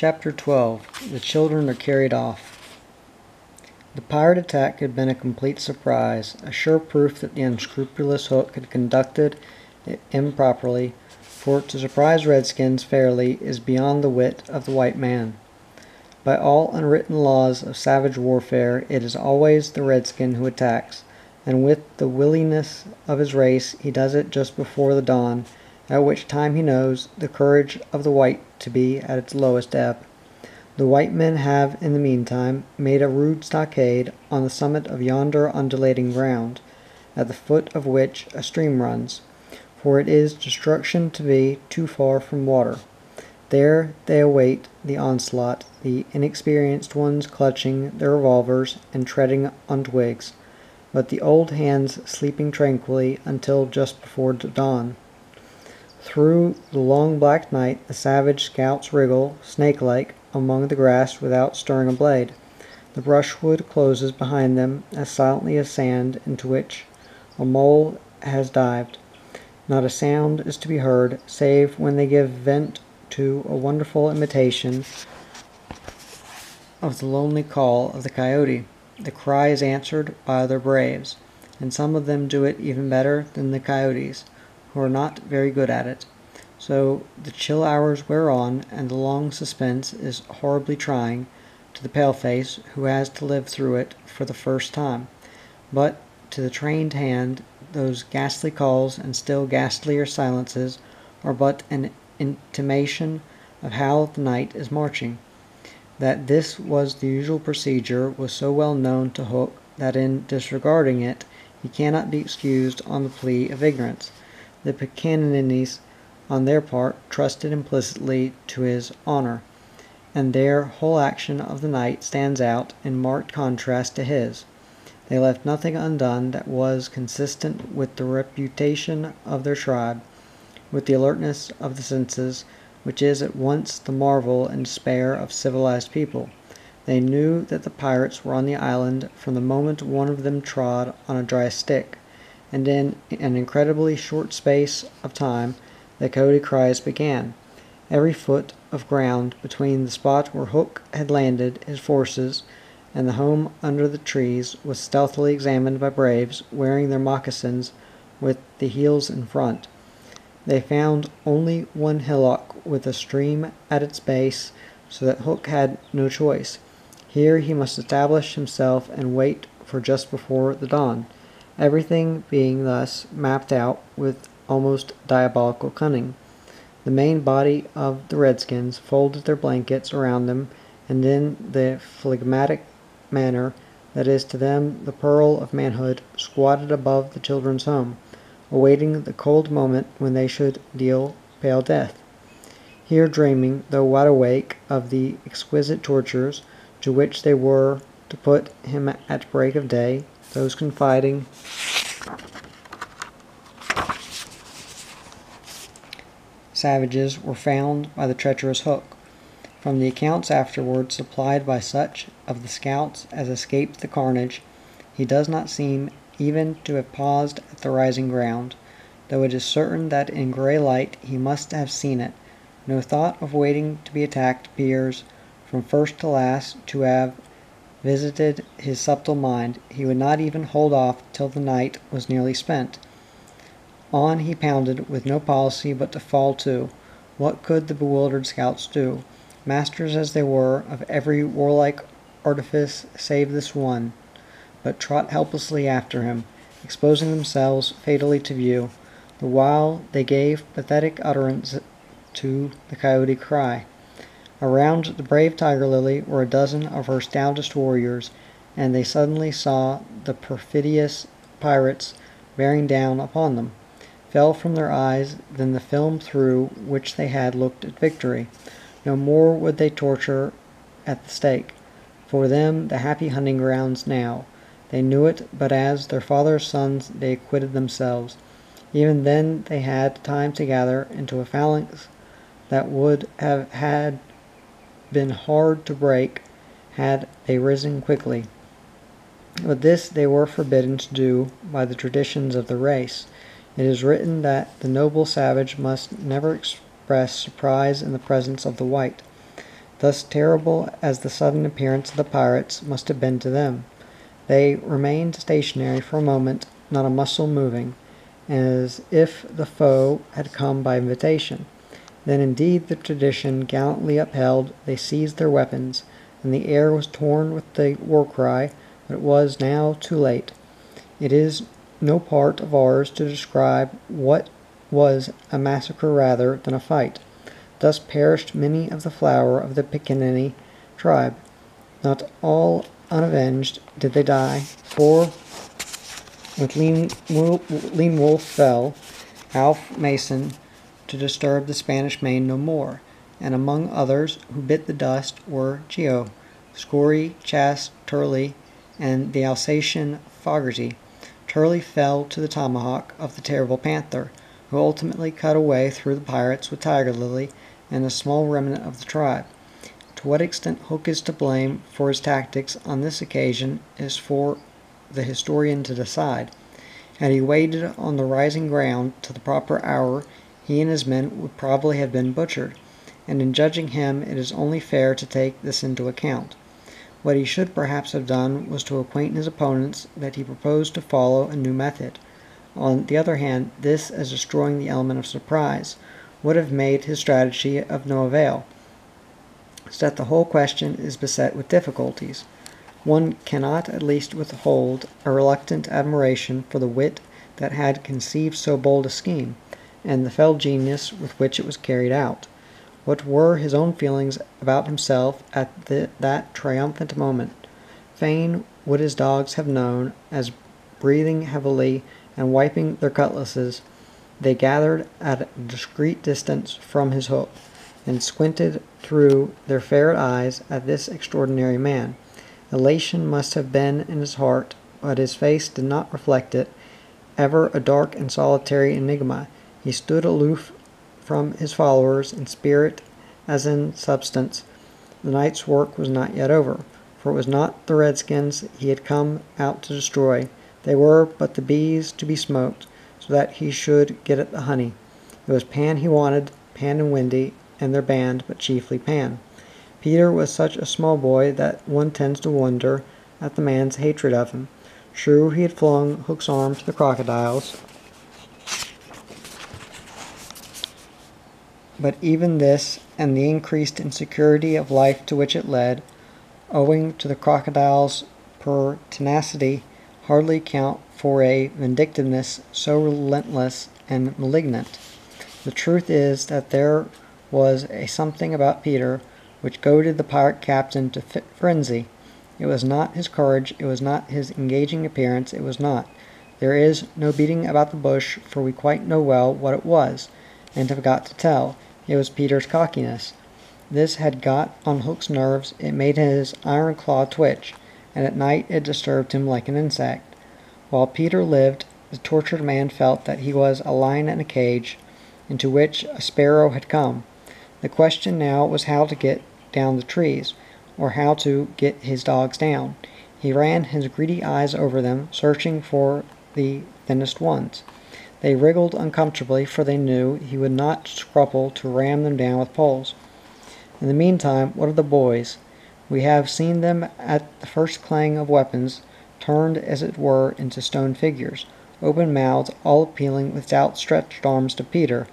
Chapter 12. The Children Are Carried Off. The pirate attack had been a complete surprise, a sure proof that the unscrupulous Hook had conducted it improperly, for to surprise redskins fairly is beyond the wit of the white man. By all unwritten laws of savage warfare, it is always the redskin who attacks, and with the willingness of his race he does it just before the dawn, at which time he knows the courage of the white to be at its lowest ebb. The white men have, in the meantime, made a rude stockade on the summit of yonder undulating ground, at the foot of which a stream runs, for it is destruction to be too far from water. There they await the onslaught, the inexperienced ones clutching their revolvers and treading on twigs, but the old hands sleeping tranquilly until just before dawn. Through the long black night the savage scouts wriggle, snake-like, among the grass without stirring a blade. The brushwood closes behind them as silently as sand into which a mole has dived. Not a sound is to be heard, save when they give vent to a wonderful imitation of the lonely call of the coyote. The cry is answered by other braves, and some of them do it even better than the coyotes, who are not very good at it. So the chill hours wear on, and the long suspense is horribly trying to the paleface who has to live through it for the first time. But to the trained hand, those ghastly calls and still ghastlier silences are but an intimation of how the night is marching. That this was the usual procedure was so well known to Hook that in disregarding it he cannot be excused on the plea of ignorance. The Pickaninnies, on their part, trusted implicitly to his honor, and their whole action of the night stands out in marked contrast to his. They left nothing undone that was consistent with the reputation of their tribe, with the alertness of the senses, which is at once the marvel and despair of civilized people. They knew that the pirates were on the island from the moment one of them trod on a dry stick, and in an incredibly short space of time the coyote cries began. Every foot of ground between the spot where Hook had landed his forces and the home under the trees was stealthily examined by braves wearing their moccasins with the heels in front. They found only one hillock with a stream at its base, so that Hook had no choice. Here he must establish himself and wait for just before the dawn, everything being thus mapped out with almost diabolical cunning. The main body of the redskins folded their blankets around them, and in the phlegmatic manner that is to them the pearl of manhood squatted above the children's home, awaiting the cold moment when they should deal pale death. Here dreaming, though wide awake, of the exquisite tortures to which they were to put him at break of day, those confiding savages were found by the treacherous Hook. From the accounts afterwards supplied by such of the scouts as escaped the carnage, he does not seem even to have paused at the rising ground, though it is certain that in grey light he must have seen it. No thought of waiting to be attacked appears, from first to last, to have visited his subtle mind. He would not even hold off till the night was nearly spent. On he pounded, with no policy but to fall to. What could the bewildered scouts do, masters as they were of every warlike artifice save this one, but trot helplessly after him, exposing themselves fatally to view, the while they gave pathetic utterance to the coyote cry? Around the brave Tiger Lily were a dozen of her stoutest warriors, and they suddenly saw the perfidious pirates bearing down upon them. Fell from their eyes than the film through which they had looked at victory. No more would they torture at the stake. For them the happy hunting grounds now. They knew it, but as their father's sons they acquitted themselves. Even then they had time to gather into a phalanx that would have had been hard to break had they risen quickly. But this they were forbidden to do by the traditions of the race. It is written that the noble savage must never express surprise in the presence of the white. thus terrible as the sudden appearance of the pirates must have been to them. They remained stationary for a moment, not a muscle moving, as if the foe had come by invitation. Then indeed the tradition gallantly upheld, they seized their weapons, and the air was torn with the war-cry, but it was now too late. It is no part of ours to describe what was a massacre rather than a fight. Thus perished many of the flower of the Piccaninny tribe. Not all unavenged did they die, for with Lean Wolf fell Alf Mason to disturb the Spanish Main no more, and among others who bit the dust were Geo, Scory, Chas, Turley, and the Alsatian Fogarty. Turley fell to the tomahawk of the terrible Panther, who ultimately cut a way through the pirates with Tiger Lily and a small remnant of the tribe. To what extent Hook is to blame for his tactics on this occasion is for the historian to decide. Had he waited on the rising ground till the proper hour, he and his men would probably have been butchered, and in judging him it is only fair to take this into account. What he should perhaps have done was to acquaint his opponents that he proposed to follow a new method. On the other hand, this, as destroying the element of surprise, would have made his strategy of no avail, so that the whole question is beset with difficulties. One cannot at least withhold a reluctant admiration for the wit that had conceived so bold a scheme, and the fell genius with which it was carried out. What were his own feelings about himself at that triumphant moment? Fain would his dogs have known, as, breathing heavily and wiping their cutlasses, they gathered at a discreet distance from his Hook, and squinted through their ferret eyes at this extraordinary man. Elation must have been in his heart, but his face did not reflect it. Ever a dark and solitary enigma, he stood aloof from his followers in spirit as in substance. The night's work was not yet over, for it was not the redskins he had come out to destroy. They were but the bees to be smoked, so that he should get at the honey. It was Pan he wanted, Pan and Windy, and their band, but chiefly Pan. Peter was such a small boy that one tends to wonder at the man's hatred of him. True, he had flung Hook's arm to the crocodiles, but even this, and the increased insecurity of life to which it led, owing to the crocodile's pertinacity, hardly account for a vindictiveness so relentless and malignant. The truth is that there was a something about Peter which goaded the pirate captain to frenzy. It was not his courage, it was not his engaging appearance, it was not. There is no beating about the bush, for we quite know well what it was, and have got to tell. It was Peter's cockiness. This had got on Hook's nerves, it made his iron claw twitch, and at night it disturbed him like an insect. While Peter lived, the tortured man felt that he was a lion in a cage, into which a sparrow had come. The question now was how to get down the trees, or how to get his dogs down. He ran his greedy eyes over them, searching for the thinnest ones. They wriggled uncomfortably, for they knew he would not scruple to ram them down with poles. In the meantime, what of the boys? We have seen them at the first clang of weapons, turned as it were into stone figures, open-mouthed, all appealing with outstretched arms to Peter,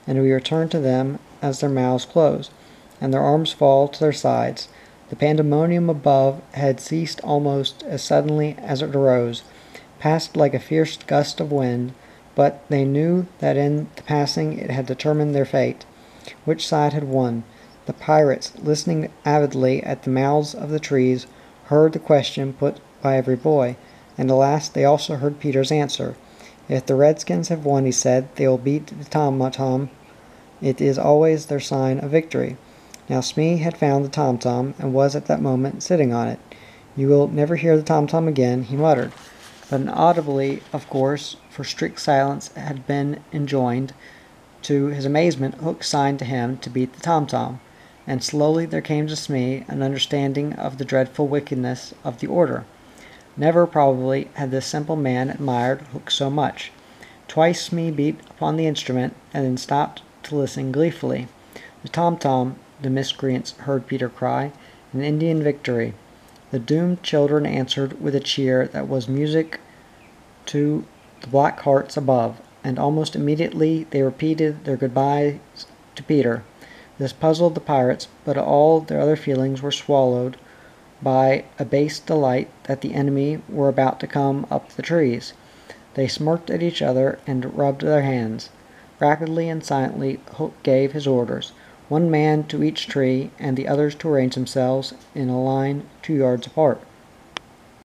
and we return to them as their mouths close, and their arms fall to their sides. The pandemonium above had ceased almost as suddenly as it arose, passed like a fierce gust of wind, but they knew that in the passing it had determined their fate. Which side had won? The pirates, listening avidly at the mouths of the trees, heard the question put by every boy, and alas, they also heard Peter's answer. If the redskins have won, he said, they will beat the tom-tom. It is always their sign of victory. Now Smee had found the tom-tom, and was at that moment sitting on it. You will never hear the tom-tom again, he muttered. But inaudibly, of course, for strict silence had been enjoined. To his amazement, Hook signed to him to beat the tom-tom, and slowly there came to Smee an understanding of the dreadful wickedness of the order. Never, probably, had this simple man admired Hook so much. Twice Smee beat upon the instrument, and then stopped to listen gleefully. The tom-tom, the miscreants heard Peter cry. "An Indian victory!" The doomed children answered with a cheer that was music to the black hearts above, and almost immediately they repeated their goodbyes to Peter. This puzzled the pirates, but all their other feelings were swallowed by a base delight that the enemy were about to come up the trees. They smirked at each other and rubbed their hands. Rapidly and silently Hook gave his orders, one man to each tree, and the others to arrange themselves in a line 2 yards apart.